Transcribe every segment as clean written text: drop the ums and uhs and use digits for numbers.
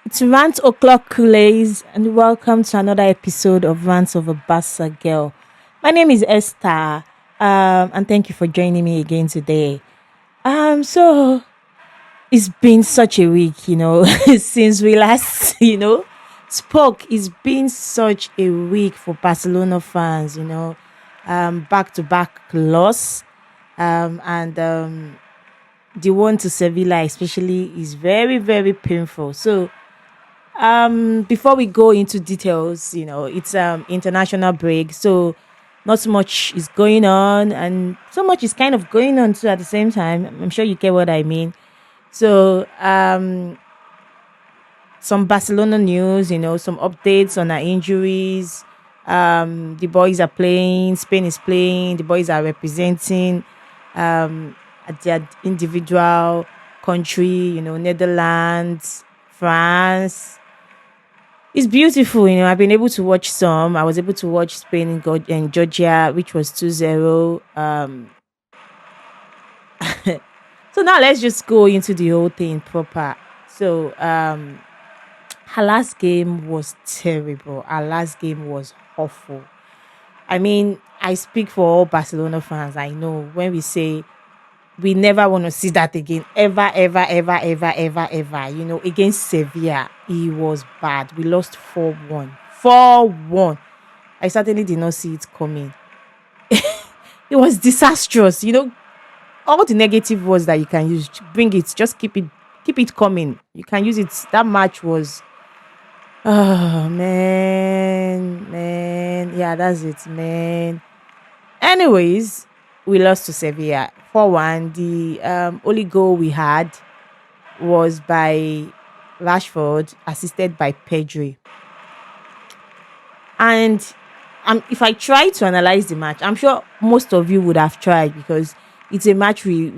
It's Rant O'Clock Kulays, and welcome to another episode of Rants of a Barça Girl. My name is Esther, and thank you for joining me again today. So it's been such a week, since we last, spoke. It's been such a week for Barcelona fans, back to back loss, and the one to Sevilla, especially, is very, very painful. So before we go into details, it's international break, so not so much is going on, and so much is kind of going on too at the same time. I'm sure you get what I mean. So some Barcelona news, some updates on our injuries. The boys are playing, Spain is playing, the boys are representing at their individual country, Netherlands, France. It's beautiful, I've been able to watch some. I was able to watch Spain and Georgia, which was 2-0. So now let's just go into the whole thing proper. So her last game was terrible. Our last game was awful. I mean, I speak for all Barcelona fans. I know when we say we never want to see that again, ever, ever, ever, ever, ever, ever. Against Sevilla, it was bad. We lost 4-1. 4-1. I certainly did not see it coming. It was disastrous. All the negative words that you can use, bring it, just keep it coming. You can use it. That match was, oh man, yeah, that's it, man. Anyways, we lost to Sevilla 4-1. The only goal we had was by Rashford, assisted by Pedri. And if I try to analyze the match, I'm sure most of you would have tried, because it's a match we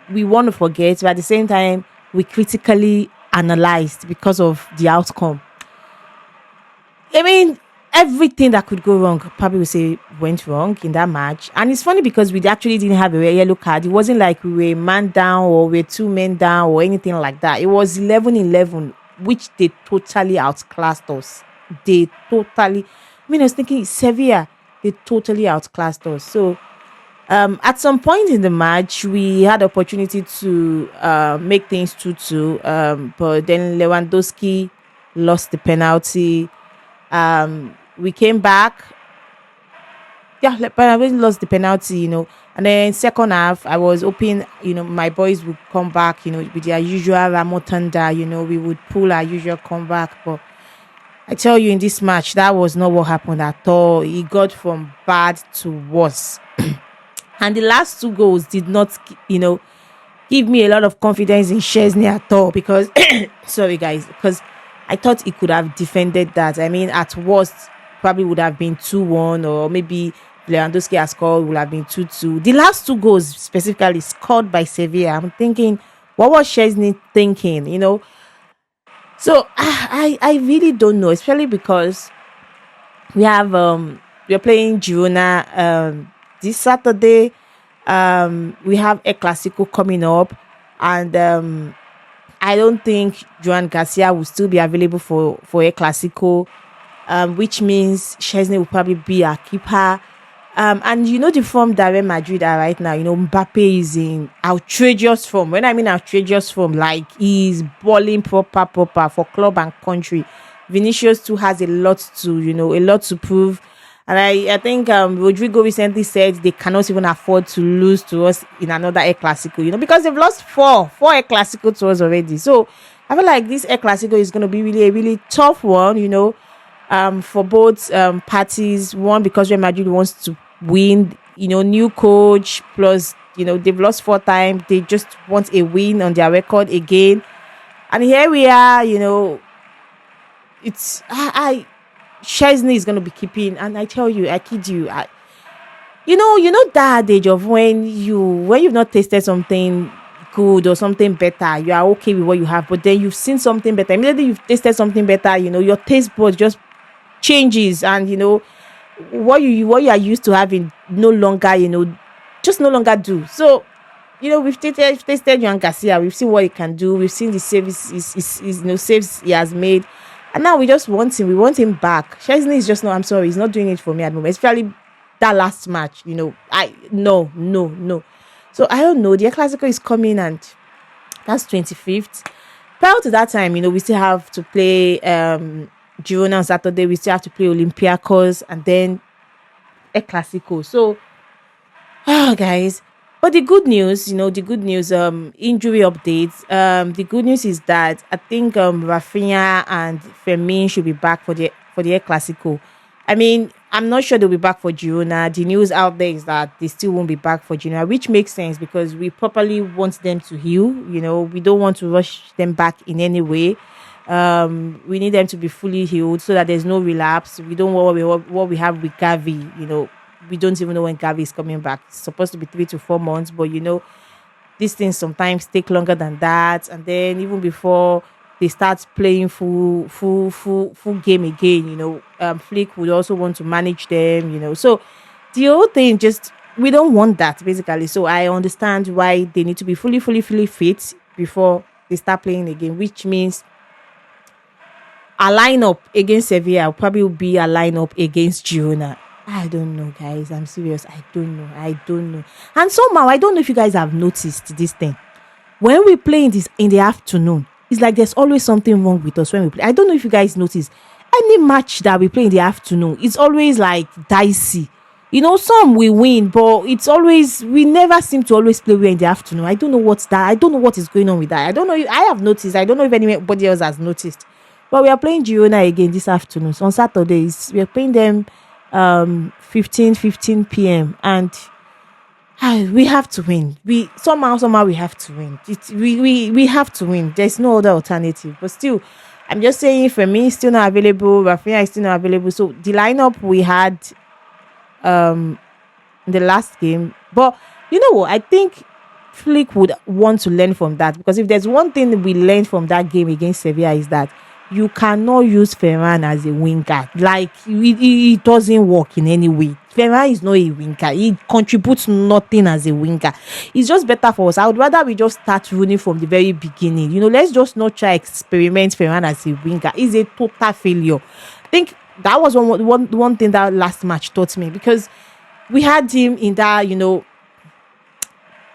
want to forget, but at the same time we critically analyzed because of the outcome. I mean, everything that could go wrong, probably would say, went wrong in that match. And it's funny because we actually didn't have a yellow card. It wasn't like we were a man down or we were two men down or anything like that. It was 11-11, which they totally outclassed us. I was thinking, Sevilla, they totally outclassed us. So at some point in the match, we had opportunity to make things 2-2, but then Lewandowski lost the penalty. We came back. Yeah, but we lost the penalty, And then second half, I was hoping, my boys would come back, with their usual Ramotanda, we would pull our usual comeback. But I tell you, in this match, that was not what happened at all. It got from bad to worse. And the last two goals did not, give me a lot of confidence in Chesney at all, because, sorry guys, because I thought he could have defended that. I mean, at worst, probably would have been 2-1, or maybe Lewandowski has scored, would have been 2-2. The last two goals specifically scored by Sevilla. I'm thinking, what was Chesney thinking, So I really don't know, especially because we're playing Girona this Saturday. We have a Clasico coming up, and I don't think Joan Garcia will still be available for a Clasico, which means Chesney will probably be our keeper. And the form that Real Madrid are right now, Mbappe is in outrageous form. When I mean outrageous form, like he's balling proper for club and country. Vinicius too has a lot to prove. And I think Rodrigo recently said they cannot even afford to lose to us in another El Clasico, because they've lost four El Clasico to us already. So I feel like this El Clasico is going to be really a really tough one, for both parties. One, because Real Madrid wants to win, new coach, plus, they've lost 4 times. They just want a win on their record again. And here we are, it's, Chesney is going to be keeping, and I tell you, I kid you, that age of when you've not tasted something good or something better, you are okay with what you have, but then you've seen something better. Immediately you've tasted something better, your taste buds just changes, and what you are used to having no longer, just no longer do. So we've tested Juan Garcia. We've seen what he can do. We've seen the saves, saves he has made, and now we just want him. We want him back. Chesney is just not. I'm sorry, he's not doing it for me at the moment. Especially that last match. I no, no, no. So I don't know. The El Clasico is coming, and that's 25th. Prior to that time, we still have to play Girona on Saturday. We still have to play Olympiacos, and then El Clasico. So, guys. But the good news, injury updates. The good news is that I think Rafinha and Fermin should be back for the El Clasico. I mean, I'm not sure they'll be back for Girona. The news out there is that they still won't be back for Girona, which makes sense because we properly want them to heal. We don't want to rush them back in any way. We need them to be fully healed so that there's no relapse. We don't want what we have with Gavi. We don't even know when Gavi is coming back. It's supposed to be 3 to 4 months, but these things sometimes take longer than that. And then even before they start playing full game again, Flick would also want to manage them. So the whole thing we don't want that basically. So I understand why they need to be fully fit before they start playing again, which means a lineup against Sevilla probably will be a lineup against Girona. I don't know, guys. I'm serious. I don't know. And somehow, I don't know if you guys have noticed this thing. When we play in the afternoon, it's like there's always something wrong with us when we play. I don't know if you guys notice. Any match that we play in the afternoon, it's always like dicey. Some we win, but we never seem to always play well in the afternoon. I don't know what's that. I don't know what is going on with that. I don't know. I have noticed. I don't know if anybody else has noticed. But we are playing Girona again this afternoon. So on Saturdays, we are playing them 15 p.m. and we have to win. We somehow we have to win. We have to win. There's no other alternative. But still, I'm just saying for me, still not available. Rafinha is still not available. So the lineup we had in the last game. But you know what? I think Flick would want to learn from that, because if there's one thing we learned from that game against Sevilla is that you cannot use Ferran as a winger. Like, it doesn't work in any way. Ferran is not a winger. He contributes nothing as a winger. It's just better for us. I would rather we just start running from the very beginning. Let's just not try experiment Ferran as a winger. It's a total failure. I think that was one thing that last match taught me, because we had him in that,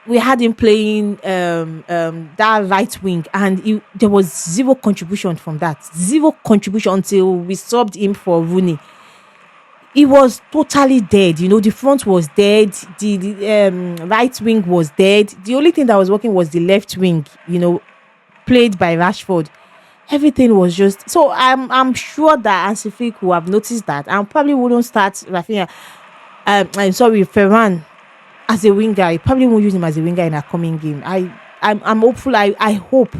we had him playing that right wing, and there was zero contribution from that. Zero contribution until we subbed him for Rooney. He was totally dead. The front was dead. The right wing was dead. The only thing that was working was the left wing, played by Rashford. Everything was just... So I'm sure that Hansi Flick will have noticed that and probably wouldn't start Rafinha. I'm sorry, Ferran as a winger. I probably won't use him as a winger in a coming game. I'm hopeful. I hope.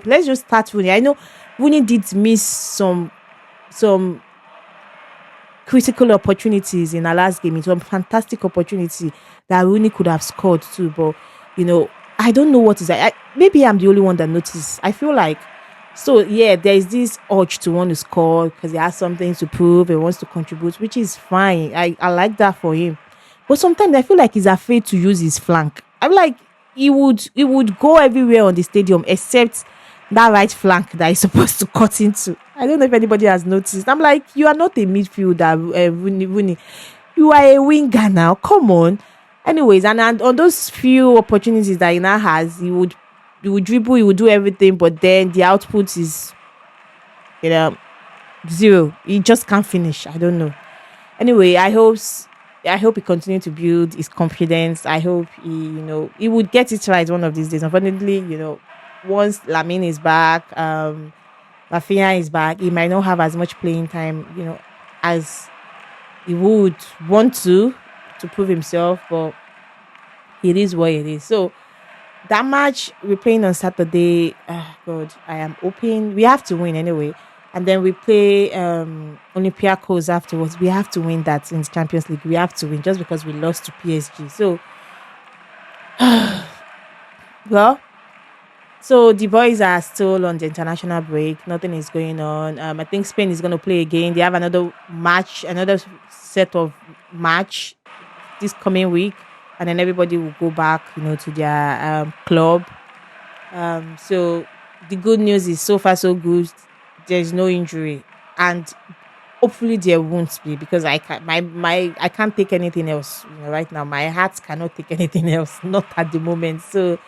Let's just start Rooney. I know Rooney did miss some critical opportunities in our last game. It's a fantastic opportunity that Rooney could have scored too. But I don't know what is that. Maybe I'm the only one that noticed. I feel like, so yeah, there is this urge to want to score because he has something to prove. He wants to contribute, which is fine. I like that for him. But sometimes I feel like he's afraid to use his flank. I'm like, he would go everywhere on the stadium except that right flank that he's supposed to cut into. I don't know if anybody has noticed. I'm like, you are not a midfielder, Rooney. You are a winger now. Come on. Anyways, and on those few opportunities that he now has, he would dribble, he would do everything, but then the output is, zero. He just can't finish. I don't know. Anyway, I hope he continues to build his confidence. I hope he would get it right one of these days. Unfortunately, once Lamine is back, Rafinha is back, he might not have as much playing time, as he would want to prove himself, but it is what it is. So that match we're playing on Saturday, God, I am hoping we have to win anyway. And then we play Olympiacos afterwards. We have to win that in the Champions League. We have to win just because we lost to PSG. So, well, so the boys are still on the international break. Nothing is going on. I think Spain is going to play again. They have another set of match this coming week. and then everybody will go back, to their club. So the good news is so far so good. There's no injury, and hopefully there won't be, because I can my I can't take anything else. Right now my heart cannot take anything else, not at the moment. So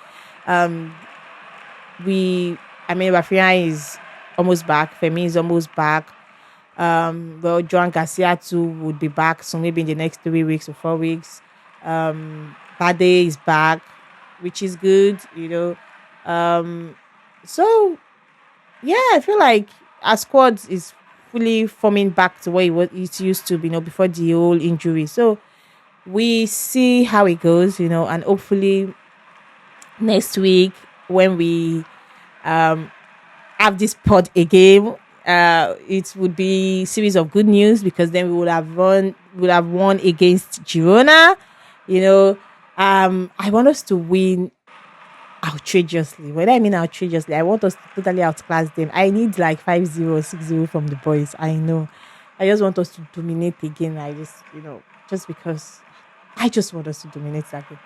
um we I mean Rafinha is almost back, Femi is almost back. Well, Joan Garcia too would be back, so maybe in the next 3 weeks or 4 weeks. Bade is back, which is good. Um, so yeah, I feel like our squad is fully forming back to what it used to be, before the whole injury. So we see how it goes, and hopefully next week when we um have this pod again, it would be series of good news, because then we would have won against Girona. You know, I want us to win outrageously. When I mean outrageously, I want us to totally outclass them. I need like 5-0, 6-0 from the boys. I know. I just want us to dominate again. Just because I just want us to dominate again.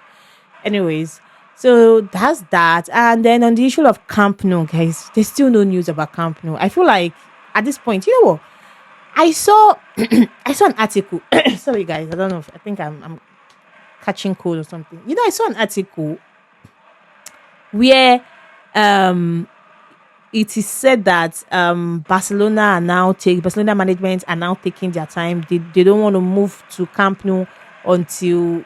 Anyways, so that's that. And then on the issue of Camp Nou, guys, there's still no news about Camp Nou. I feel like at this point, you know what? I saw I saw an article. Sorry guys, I don't know. I think I'm catching cold or something. I saw an article where um it is said that Barcelona management are now taking their time. They don't want to move to Camp Nou until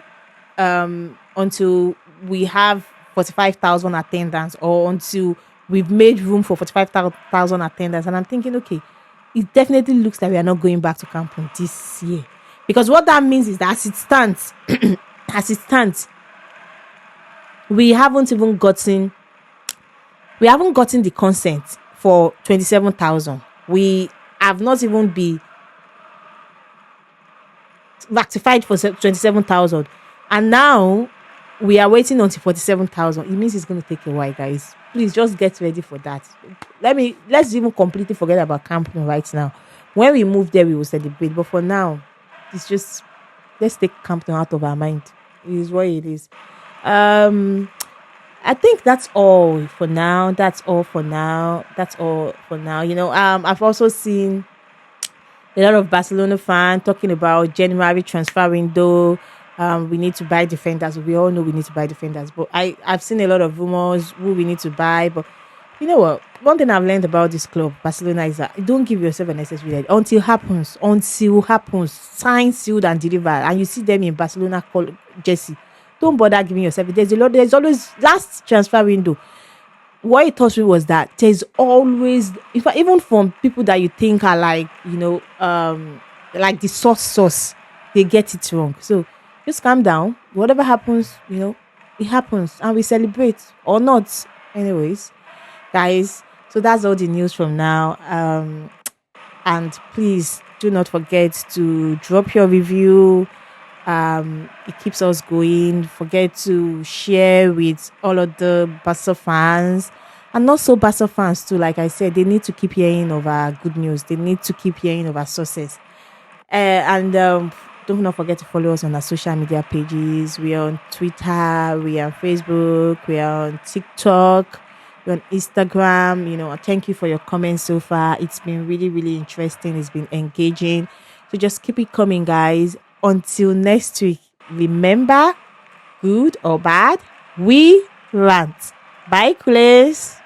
we have 45,000 attendance, or until we've made room for 45,000 attendance. And I'm thinking, okay, it definitely looks like we are not going back to Camp Nou this year, because what that means is that as it stands, we haven't gotten the consent for 27,000. We have not even been rectified for 27,000, and now we are waiting until 47,000. It means it's going to take a while, guys. Please just get ready for that. Let's even completely forget about Camp Nou right now. When we move there, we will celebrate. But for now, it's just, let's take Camp Nou out of our mind. It is what it is. I think that's all for now. That's all for now. I've also seen a lot of Barcelona fans talking about January transfer window. We need to buy defenders. We all know we need to buy defenders, but I've seen a lot of rumors who we need to buy. But you know what? One thing I've learned about this club, Barcelona, is that don't give yourself an necessary deadline until happens. Sign, sealed, and delivered. And you see them in Barcelona jersey. Don't bother giving yourself. There's always last transfer window. What it taught me was that there's always, if even from people that you think are like, like the sauce, they get it wrong. So just calm down. Whatever happens, it happens, and we celebrate or not. Anyways, guys, so that's all the news from now. And please do not forget to drop your review. It keeps us going. Forget to share with all of the Barca fans, and also Barca fans too. Like I said, they need to keep hearing of our good news. They need to keep hearing of our success. And don't not forget to follow us on our social media pages. We are on Twitter, we are on Facebook, we are on TikTok, we're on Instagram. Thank you for your comments so far. It's been really, really interesting. It's been engaging. So just keep it coming, guys. Until next week, remember, good or bad, we rant. Bye, Kules.